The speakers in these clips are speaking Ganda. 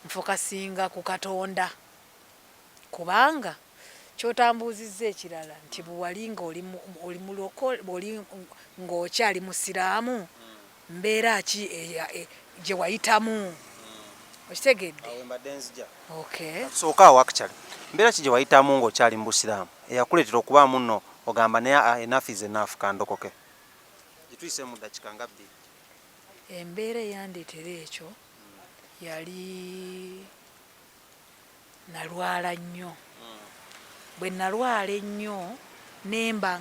nfokasinga ku Katonda kubanga kyotambuuzizza ekirala nti bwali ng'oli mulokole oli ng'okyali musiraamu mbeera ki gye wayitamu okitegedde okay sooka awo actually mbeera ki gye wayitamu ng'okyali mu busiraamu eyakuleetera okubaamu nno ogamba naye enough is enough kandokoke gituyise mu ddakiika nga bbiri embeera eyandeetera ekyo yali nalwala nnyo bwe nalwala ennyo nemba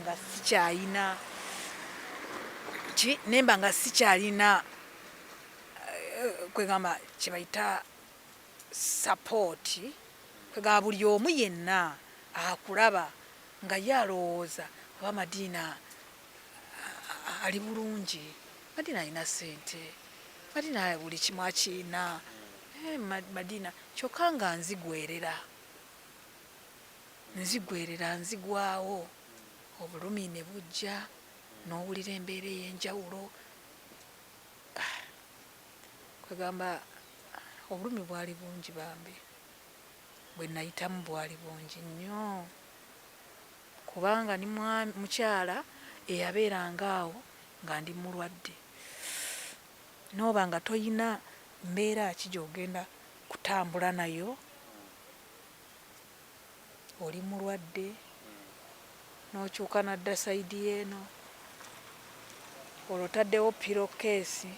nga sikyalina kwegamba kye bayita sapooti kwegamba buli omu yenna akulaba nga ye alowooza oba Madina ali bulungi, Madina alina ssente, Madina buli kimu akiina, Madina kyokka nga nzigwawo obulumi ne bujja n'owulira embeera ey'enjawulo kwegamba obulumi bwali bungi bambi bwe nayitamu bwali bungi nnyo kubanga ni mukyala eyabeeranga awo nga ndi mulwadde n'oba nga toyina mbeera ki gy'ogenda kutambula nayo oli mulwadde n'okyuka nadda sayidi y'eno olwo otaddewo pirokeesi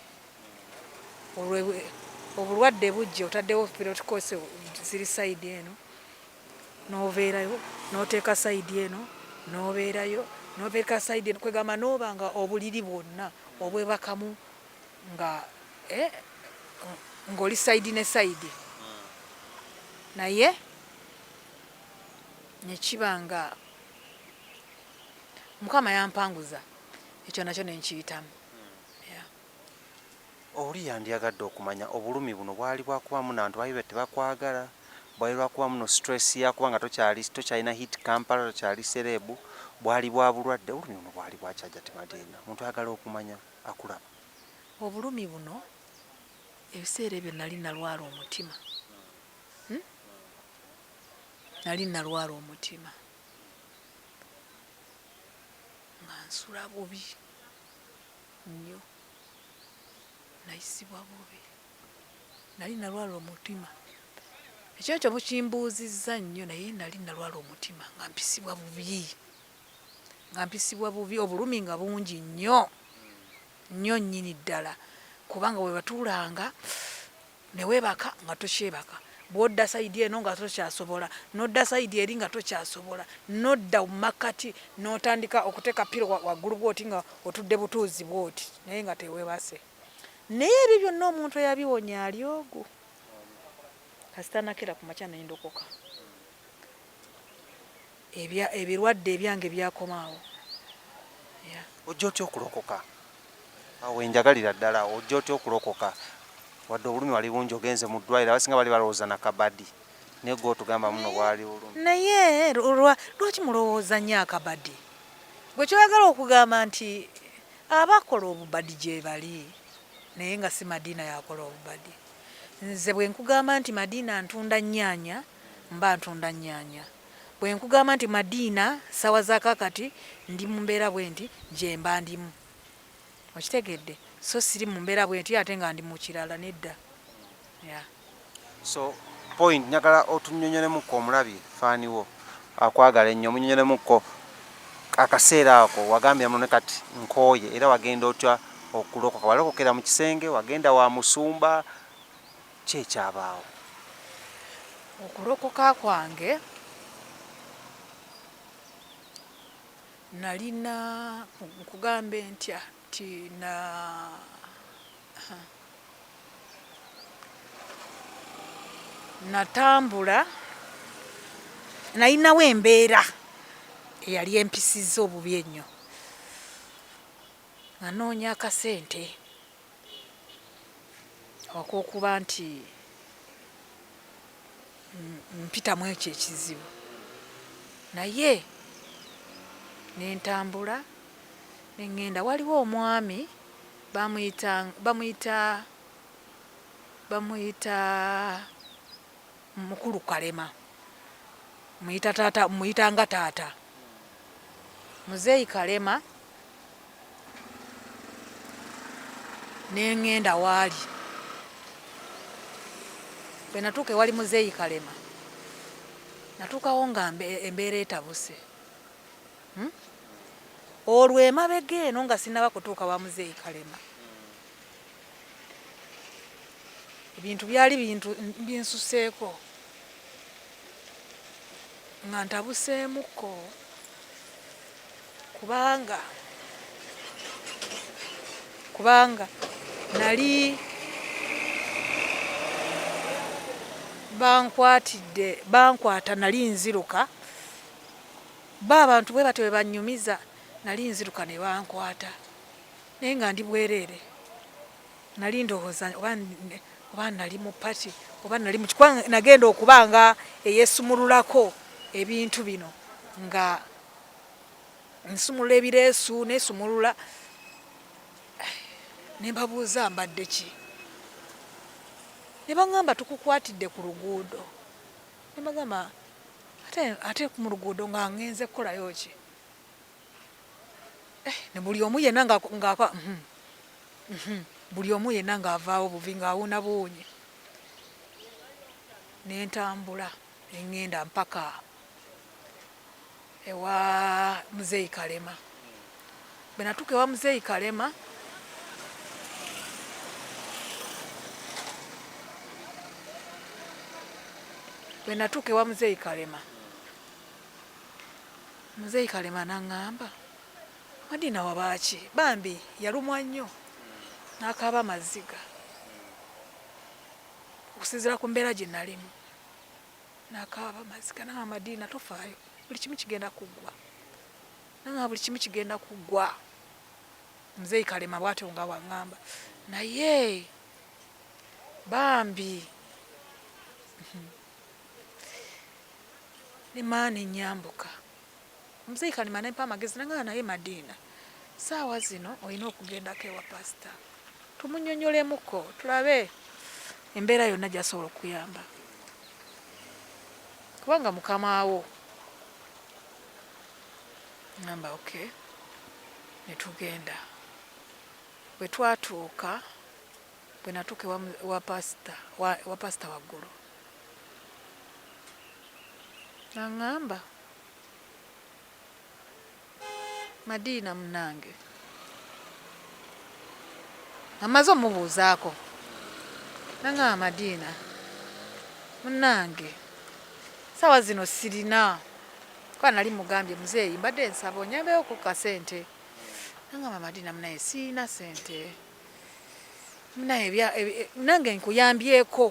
obulwadde bujja otaddewo pirokeesi ziri sayidi eno n'obeerayo n'oteeka sayidi eno n'obeerayo n'obeeka sayidi eno kwegamba n'oba nga obuliri bwonna obwebakamu nga ng'oli sayidi ne sayidi naye nekiba nga Mukama yampanguza ekyo nakyo nenkiyitamu. Oli yandiyagadde okumanya obulumi buno bwali bwakubamu n'abantu baali tebakwagala bwali bwakubamu no stress yakuba nga tokyalina hit Kampala tokyali serebu bwali bwa bulwadde obulumi buno bwali bwa Hajati Madina omuntu ayagala okumanya akulaba obulumi buno ebiseera ebyo nali nalwala omutima nga nsula bubi nnyo nayisibwa bubi nali nalwala omutima ekyo mukimbuuzizza nnyo naye nali nalwala omutima nga mpisibwa bubi obulumi nga bungi nnyo nnyini ddala kubanga bwe batuulanga ne weebaka nga tokyebaka bw'odda sayidi eno nga tokyasobola n'odda sayidi eri nga tokyasobola n'odda mu makkati n'otandika okuteeka piro waggulu bw'oti nga otudde butuuzi bw'oti naye nga teweebase naye ebyo byonna omuntu eyabiwonya ali ogwo kasita nakera ku makya nendokoka ebirwadde ebyange byakomaawo ojja otya okulokoka awo enjagalira ddala ojja otya okulokoka wadde obulumi wali bungi ogenze mu ddwaliro abasinga bali balowooza nakabadi naye gwe otugamba muno bwali bulumi naye lwaki mulowooza nnyo akabadi gwe kyoyagala okugamba nti abakola obubadi gye bali naye nga si Madina yakola obubadi nze bwe nkugamba nti Madina ntunda nnyaanya mba ntunda nnyaanya bwe nkugamba nti Madina sawa za kakati ndi mu mbeera bwe nti gye mba ndimu okitegedde so siri mu mbeera bwe nti ate nga ndi mu kirala nedda so point njagala otunyonyolemukko omulabi faaniwo akwagala ennyo omunyonyolemukko akaseera ako wagambye muno ne kati nkooye era wagenda otya okulokoka walokokera mu kisenge wagenda wa musumba kyekyabaawo okulokoka kwange nalina nkugambe ntya ti natambula nalinawo embeera eyali empisizza obubi ennyo nga noonya akasente akokuba nti mpitamu ekyo ekizibu naye nentambula nengenda waliwo omwami bamuyita mukulu Kalema muyitanga taata muzeeyi Kalema nengenda waali bwe natuuka ewali muzeeyi Kalema natuukawo nga embeera etabuse olwo emabega eno nga sinaba kutuuka wa muzeeyi Kalema ebintu byali bintu binsuseeko nga ntabuseemuko kubanga nali bankwata nali nziruka abantu bwe batyo bwe banyumiza nali nziruka ne bankwata naye nga ndi bwereere nali ndowooza oba nali mu pati oba nali mu kikwa nagenda okubanga eyeesumululako ebintu bino nga nsumulula ebireesu neesumulula ne mbabuuza mbadde ki ne baŋŋamba tukukwatidde ku luguudo ne bagamba ate mu luguudo nga ngenze kukolayo ki ne buli omu yenna buli omu yenna ng'avaawo buvi ng'awuuna buwunyi ne ntambula ne ŋŋenda mpaka ewa muzeeyi Kalema bwe natuuka ewa muzeeyi Kalema muzeeyi Kalema n'aŋŋamba Madina wabaaki bambi yalumwa nnyo n'akaaba amaziga okusinziira ku mbeera gye nalimu n'akaaba amaziga naŋŋamba Madina tofaayo buli kimu kigenda kuggwa naŋŋamba buli kimu kigenda kuggwa muzeeyi Kalema bw'atyo nga waŋŋamba naye bambi ne maani nyambuka muzeeyi Kalema nempa amagezi naŋŋamba naye Madina saawa zino olina okugendako ewa pasita tumunnyonnyolemuko tulabe embeera yonna gy'asobola okuyamba kubanga mukama wo ngamba okay ne tugenda bwe twatuuka bwe natuuka wa pasita waggulu naŋŋamba Madina munange amaze omubuuzaako naŋŋamba Madina munange saawa zino sirina kuba nali mugambye muzeeyi mbadde nsaba onyambeyo ku kasente naŋŋamba Madina munaye siina sente munaye nange nkuyambyeko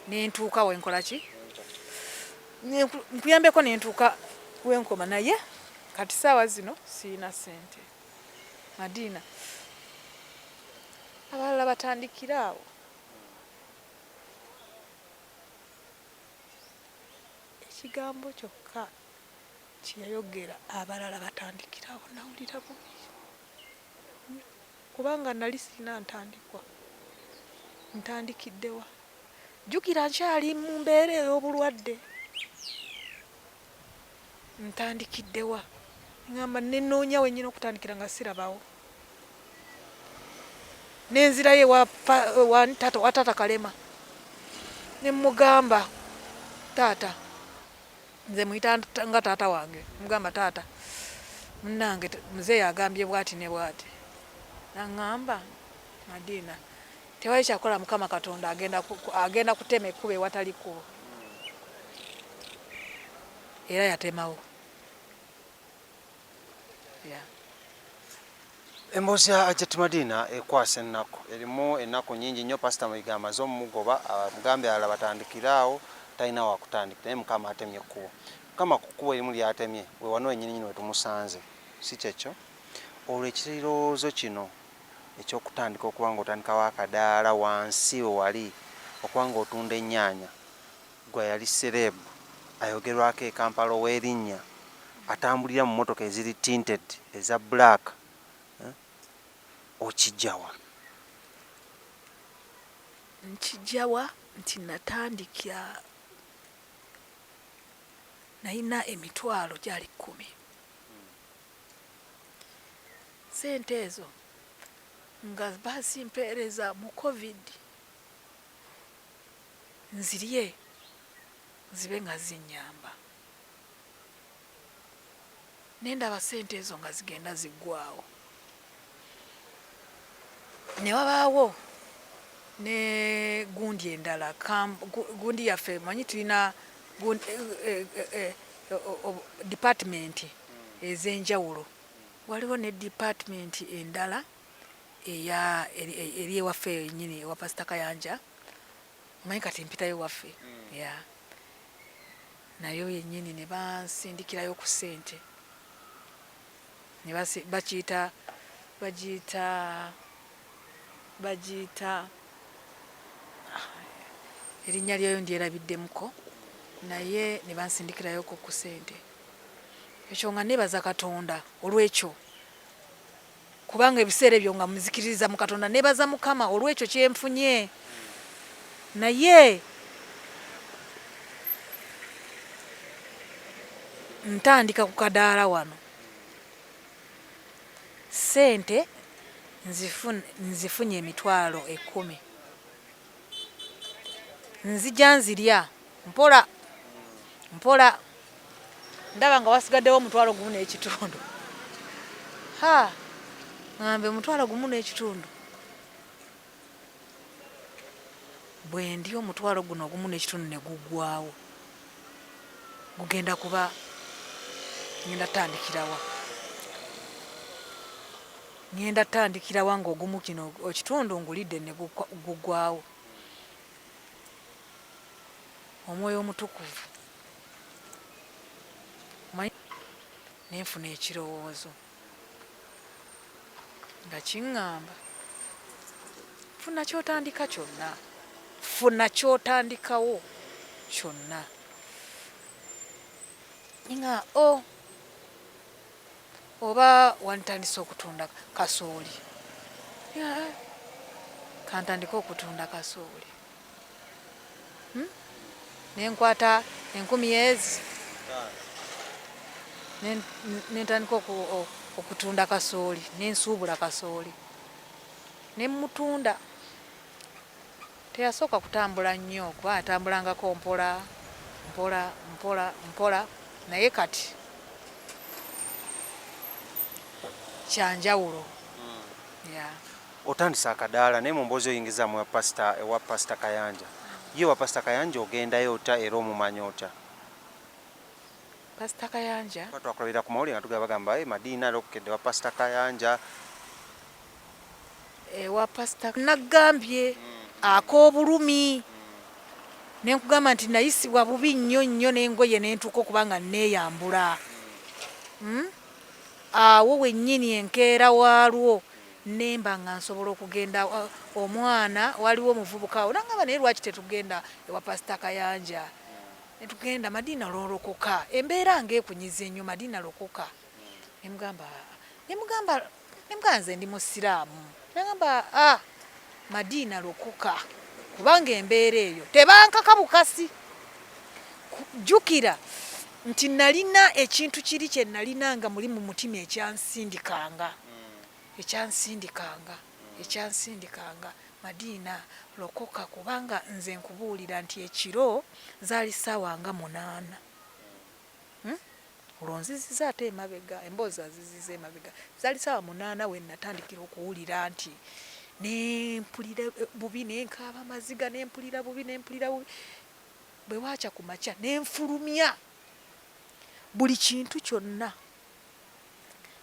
nentuuka wenkola ki nkuyambyeko nentuuka wenkoma naye kati saawa zino siina sente Madina abalala batandikira awo ekigambo kyokka kyeyayogera abalala batandikira awo nawulira bubi kubanga nali siina ntandikiddewa jjukira nkyali mu mbeera ey'obulwadde ntandikiddewa ngamba nenoonya wennyina okutandikira nga sirabawo nenzirayo wa taata Kalema ne mugamba taata nze muyita nga taata wange mugamba taata munange muzeeyi agambye bwati ne bwati naŋŋamba Madina tewali kyakola Mukama Katonda agenda kutema ekkubo ewatali kkubo era yatemawo emboozi ya Hajati Madina ekwasa ennaku erimu ennaku nnyingi nnyo pasita Yiga amaze omugoba mugambe alala batandikiraawo talina wakutandikira naye Mukama atemye ekkubo Mukama ku kkubo erimu lyatemye we wano wennyini nyini we tumusanze si kyekyo olwo ekirowoozo kino ekyokutandika okuba nga otandikawo akadaala wansi we wali okuba nga otunda ennyaanya gwe yali serebu ayogerwako e Kampala ow'erinnya atambulira mu mmotoka eziri tinted eza black okijjawa nkijjawa nti natandikira nalina emitwalo gyali 10. Sente ezo nga basimpeereza mu covid nzirye zibe nga zinyamba. Nendaba sente ezo nga zigenda ziggwawo. Ne wabaawo ne gundi endala gundi yaffe manyi tulina department ez'enjawulo. Waliwo ne department endala eri ewaffe nnyini ewa Pastor Kayanja, omanyi kati mpitayo waffe nayo yennyini ne bansindikirayo ku ssente ne bagiyita erinnya lyayo ndyerabiddemuko, naye ne bansindikirayoko ku ssente. Ekyo nga nebaza Katonda olw'ekyo, kubanga ebiseera ebyo nga muzikiririza mu Katonda, nebaza Mukama olw'ekyo kyenfunye. Naye ntandika ku kadaala wano, ssente nzifunye emitwalo 10. Nzija nzirya mpola mpola, ndaba nga wasigaddewo 1.5. Ngambe 1.5. Bwe ndi 1.5 ne guggwawo, gugenda kuba ngenda tandikirawa. Ngenda tandikirawa ng'ogumu kino ekitundu ngulidde ne guggwawo. Omwoyo omutukuvu nenfuna ekirowoozo nga kiŋŋamba, funa kyotandika kyonna, funa kyotandikawo kyonna. Nga oba wantandise okutunda kasooli, kantandika okutunda kasooli. Nenkwata 10 ezi nentandika okutunda kasooli, nensuubula kasooli nemutunda. Teyasooka kutambula nnyo kuba atambulangako mpola mpola mpola mpola, naye kati kyanjawulo. Otandisa akadaala naye mu mboozi oyingizaamu ewa Pastor Kayanja. Ye wa Pastor Kayanja ogendayo ota era omumanyi ota? Pastor Kayanja twakulabira ku mawulire nga tugamba bagamba Madina lokkedde wa Pastor Kayanja. Ewa Pastor naggambye ak'obulumi, nenkugamba nti nayisibwa bubi nnyo nnyo n'engoye nentuuka okuba nga neeyambula. Awo wennyini enkeera waalwo nemba nga nsobola okugenda. Omwana waliwo omuvubuka awo nangamba naye lwaki tetugenda ewa Pastor Kayanja, netugenda Madina lolokoka, embeera ng'ekunyiza ennyo, Madina lokoka. Nemugamba nze ndi musiraamu, nagamba Madina lokoka kubanga embeera eyo tebankaka bukasi. Jjukira nti nalina ekintu kiri kye nalina nga muli mu mutima ekyansindikanga Madina lokoka, kubanga nze nkubuulira nti ekiro zaali ssaawa nga 8. Olwo nziziza ate emabega, emboozi aziziza emabega, zaali ssaawa 8 we natandikira okuwulira nti nempulira bubi, nenkaaba amaziga, nempulira bubi. Bwe waakya ku makya nenfulumya buli kintu kyonna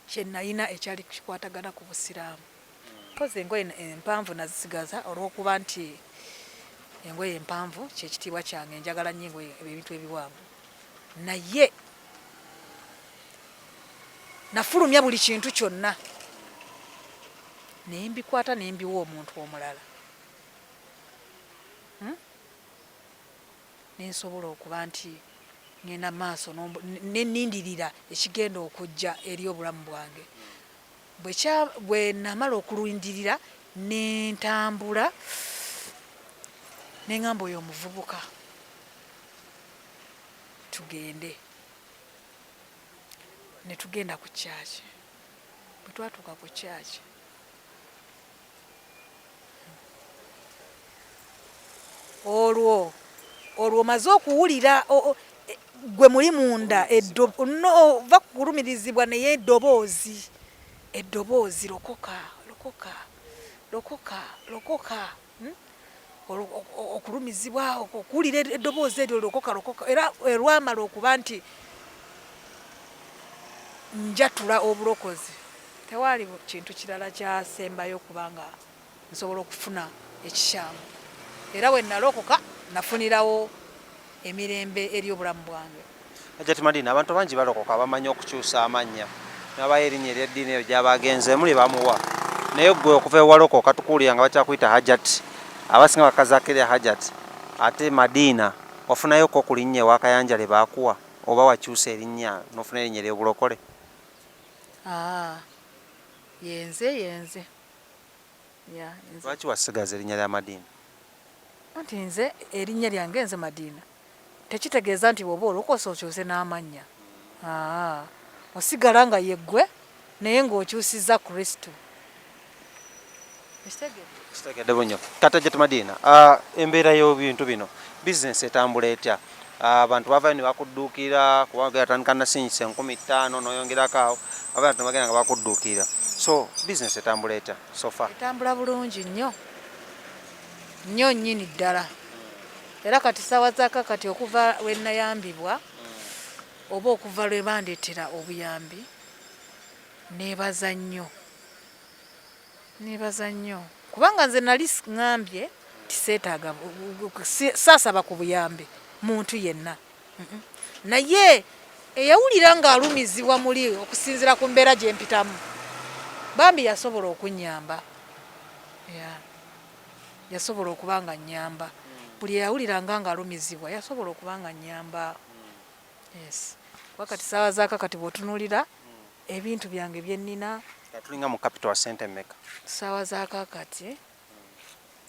kye nalina ekyali kikwatagana ku busiraamu. Mpozi engoye empanvu nazisigaza olw'okuba nti engoye empanvu kyekitiibwa kyange, njagala nnyo engoye ebintu ebiwanvu, naye nafulumya buli kintu kyonna nembikwata nembiwa omuntu omulala. Nensobola okuba nti ngenda maaso nenindirira ekigenda okujja eri obulamu bwange. Bwe namala okulindirira nentambula, neŋŋamba oyo omuvubuka tugende. ne tugenda ku kyaki. Bwe twatuuka ku kyaki olwo maze okuwulira gwe muli munda ova kulumirizibwa naye eddoboozi lokoka okulumizibwa okuwulira eddoboozi eryo lokoka era erwamala okuba nti njatula obulokozi tewaali kintu kirala kyasembayo kubanga nsobola okufuna ekishamu era bwe nalokoka nafunirawo emirembe eri obulamu bwange. Hajati Madina, abantu bangi balokoka bamanyi okukyusa amannya nabayo erinnya ery'eddiini eyo gyabagenze muli bamuwa naye gwe okuva ewalokoka tukuwulira nga bakyakuyita Hajati abasinga bakazaako erya Hajati ate Madina wafunayo ko ku linnya ewakayanjale baakuwa oba wakyusa erinnya nofuna erinnya ery'obulokole? Yenze lwaki wasigaza erinnya lya Madina? Anti nze erinnya lyange nze Madina tekitegeeza nti woba olokosa okyuse n'amannya. Osigala nga yeggwe naye ng'okyusizza Kristo. Kitegedde bunyo. Kata Hajati Madina, embeera y'ebintu bino bizinesi etambula etya? Abantu bavayo ne bakudduukira kubanga yatandika nasinyisa 50,000 n'oyongerako awo abantu bagenda nga bakudduukira. So bizinesi etambula etya so far? Etambula bulungi nnyo nnyini ddala era kati ssaawa zakakati okuva we nayambibwa oba okuva lwe bandeetera obuyambi neebaza nnyo kubanga nze nali ŋŋambye tiseetaaga saasaba ku buyambi muntu yenna naye eyawulira ng'alumizibwa muli okusinziira ku mbeera gye mpitamu bambi yasobola okunnyamba yasobola okuba nga nnyamba buli eyawuliranga ng'alumizibwa yasobola okuba nga nnyamba. Wakati ssaawa zakakati bw'otunuulira ebintu byange bye nnina tulinga mu capital wa sente mmeka? Ssaawa zakakati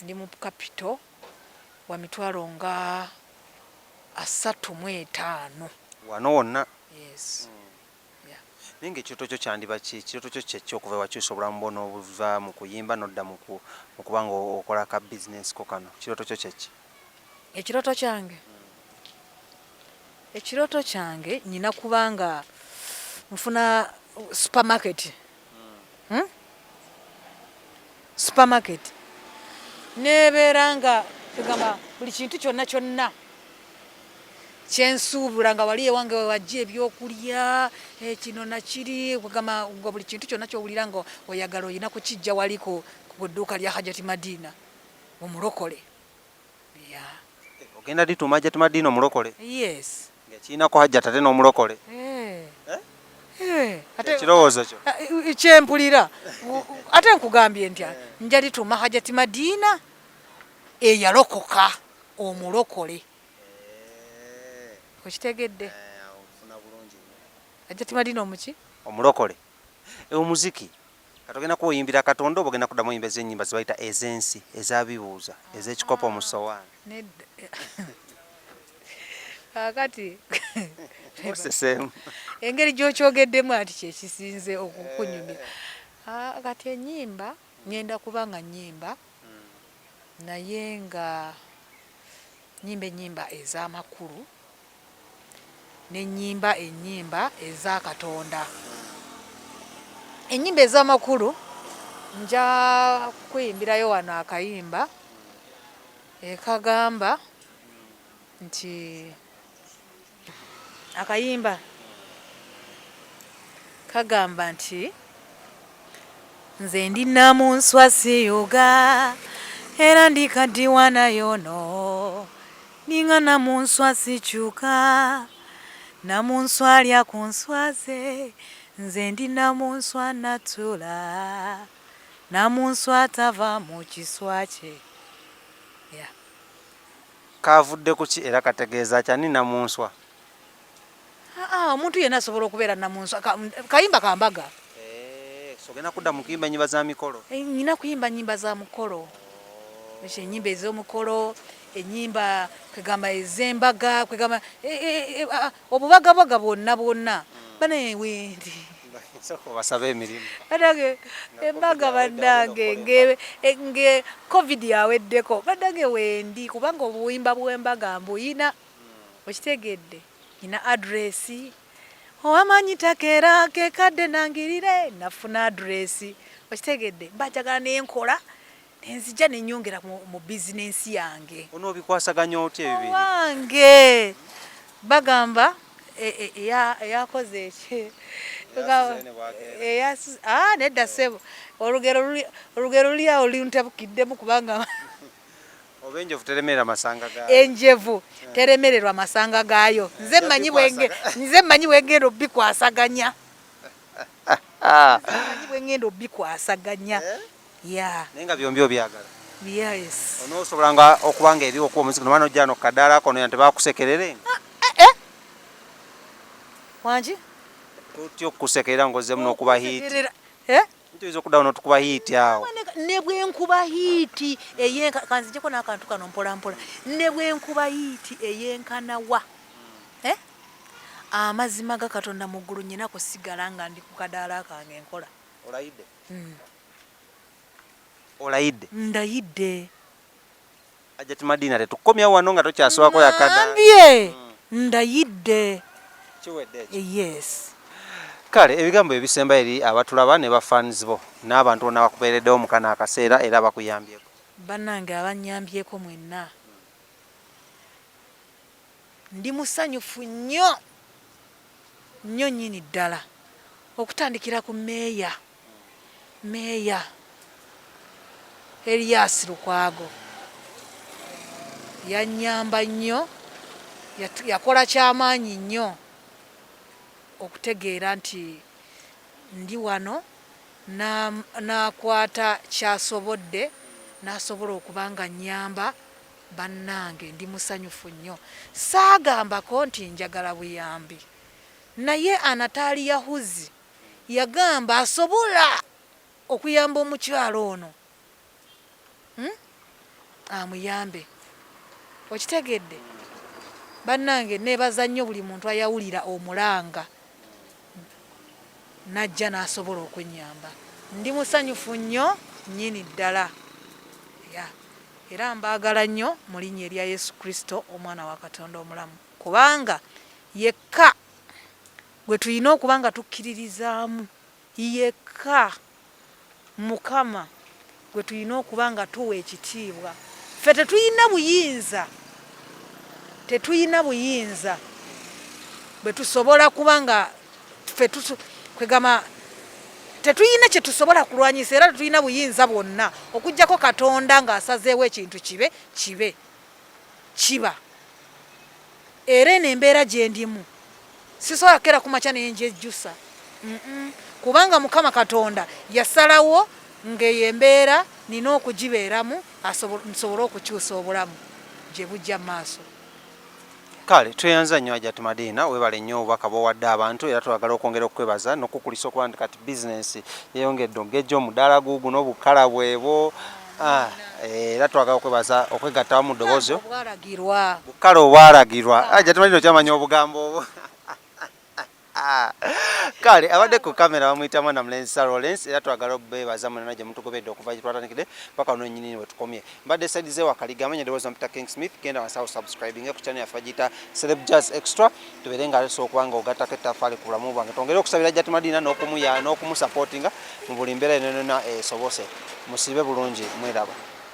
ndi mu capital wa mitwalo nga 35 wano wonna. Yes. Naye ng'ekyoto kyo kyandiba ki? Ekyoto kyo kyekki okuva wakyusa obulamu bwo n'obuva mu kuyimba n'odda mu kuba nga okola ka bizinesi ko kano? Ekirooto kyo kyekki? Ekirooto kyange nina kubanga nfuna supermarket nebeera nga tugamba buli kintu kyonna kyensuubula nga wali ewange wewajja ebyokulya kino nakiri kugamba buli kintu kyonna kyowulira nga oyagala oyina kukijja wali ku dduuka lya Hajati Madina omulokole. Ogenda lituuma Hajati Madina omulokole? Yes. Kirinako Hajati ate n'omulokole? Ekirowoozo kyo kyempulira ate nkugambye ntya nja lituuma Hajati Madina eyalokoka omulokole. Okitegedde? Hajati Madina omuki? Omulokole. Omuziki katogenda kuyimbira Katonda oba ogenda kuddamu oyimba ez'ennyimba ze bayita ez'ensi eza bibuza ez'ekikopo mu sowaani? Kakati engeri gy'okyogeddemu ati kyekisinze okukunyumira. Kati ennyimba ngenda kuba nga nnyimba naye nga ennyimba ez'amakulu n'ennyimba eza Katonda. Ennyimba ez'amakulu nja kuyimbirayo wano akayimba ekagamba nti akayimba kagamba nti nze ndi namunswa siyoga era ndikaddiwana yono ninga namunswa sikyuka namunswa alya ku nswa ze nze ndi namunswa natula namunswa atava mu kiswa kye. Kavudde ku ki era kategeeza kyani namunswa? Omuntu yenna asobola okubeera namunswa. Kayimba kambaga. Ogenda kudda mu kuyimba nnyimba za mikolo? Nina kuyimba nnyimba za mukolo. Ennyimba ez'omukolo, ennyimba kwegamba ez'embaga, kwegamba obubagabaga bwonna bane wendi soko basabe emirimu badage embaga badage nge covid yaweddeko badage wendi kubanga obuwimba bw'embaga mbuyina okitegedde ina address owamanyi takera ke kadde nangirire nafuna address okitegedde mbajagala nenkola nenzija nenyongera mu business yange ono obikwasaganya otya ebibiri wange bagamba yakoze ki nedda sebo olugero luli awo luntabukiddemu kubanga obenjovu teremerera masanga gayo enjevu teremererwa masanga gayo nze mmanyi bwengenda obikwasaganya bwengenda obikwasaganya naye nga byombi obyagala yes onoosobolanga okubanga eriwo okuba omuziki nomana ojja no kadaala kono yante bakusekerere wangi tutya okukusekerera ng'ozzemu n'okuba hiiti ntuyiza okuddawo n'otukuba hiiti awo ne bwenkuba hiiti kanzijeko n'akantu kano mpolampola ne bwenkuba hiiti eyenkanawa amazima ga Katonda mu ggulu nyina kusigala nga ndi ku kadaala kange nkola olayidde olayidde ndayidde Hajati Madina tetukomyawo wano nga tokyasowako yakadaala ndayidde kiwedde yes kale ebigambo ebisemba eri abatulaba ne bafans bo n'abantu bonna bakubeereddewo mu kano akaseera era bakuyambyeko bannange abanyambyeko mwenna ndi musanyufu nnyo nnyini ddala okutandikira ku meeya Elias Lukwago yanyamba nnyo yakola kyamaanyi nnyo okutegeera nti ndi wano nakwata kyasobodde nasobola okubanga nyamba bannange ndi musanyufu nnyo saagambako nti njagala buyambi naye Anatali Yahuzi yagamba asobola okuyamba omukyalo ono amuyambe okitegedde bannange nebaza nnyo buli muntu ayawulira omulanga najja n'asobola okwenyamba ndi musanyufu nnyo nnyini ddala era mbaagala nnyo mu linnya erya Yesu Kristo omwana wa Katonda omulamu kubanga yekka gwe tulina okuba nga tukkiririzaamu yekka Mukama gwe tulina okuba nga tuwa ekitiibwa ffe tetuyina buyinza bwe tusobola kuba nga ffe kwegamba tetuyina kye tusobola kulwanyisa era tetuyina buyinza bwonna okuggyako Katonda ng'asazeewo ekintu kiba era eno embeera gye ndimu sisobola kera ku makya naye njejjusa kubanga Mukama Katonda yasalawo ng'eyo embeera nina okugibeeramu nsobole okukyusa obulamu gye bujja mu maaso kale tweyanza nnyo Hajati Madina webale nnyo obubaka bw'owadde abantu era twagala okwongera okwebaza n'okukulisa okuba nti kati bizinensi yeyongedde ogejja omudaala guuguno obukala bwebo era twagala okwebaza okwegattawo mu ddoboozi bukala obwalagirwa Hajati Madina okyamanya obugambo obwo kale abadde ku kamera bamuyita mwana mulenzi Lawrence era twagala okubeebaza mwenna gye mutugobedde okuva gye twatandikidde paka ono nnyini we tukomye mbadde side ze wakaliga amanya ddoboozi Peter King Smith genda wansawo subscribing ku channel yaffe bagiyita Celeb Jazz Extra tubeere nga aleso okubanga ogattako ettaffaali ku bulamu bwange twongere okusabira Hajati Madina n'okumusupportinga mu buli mbeera yonna esobose musiibe bulungi mweraba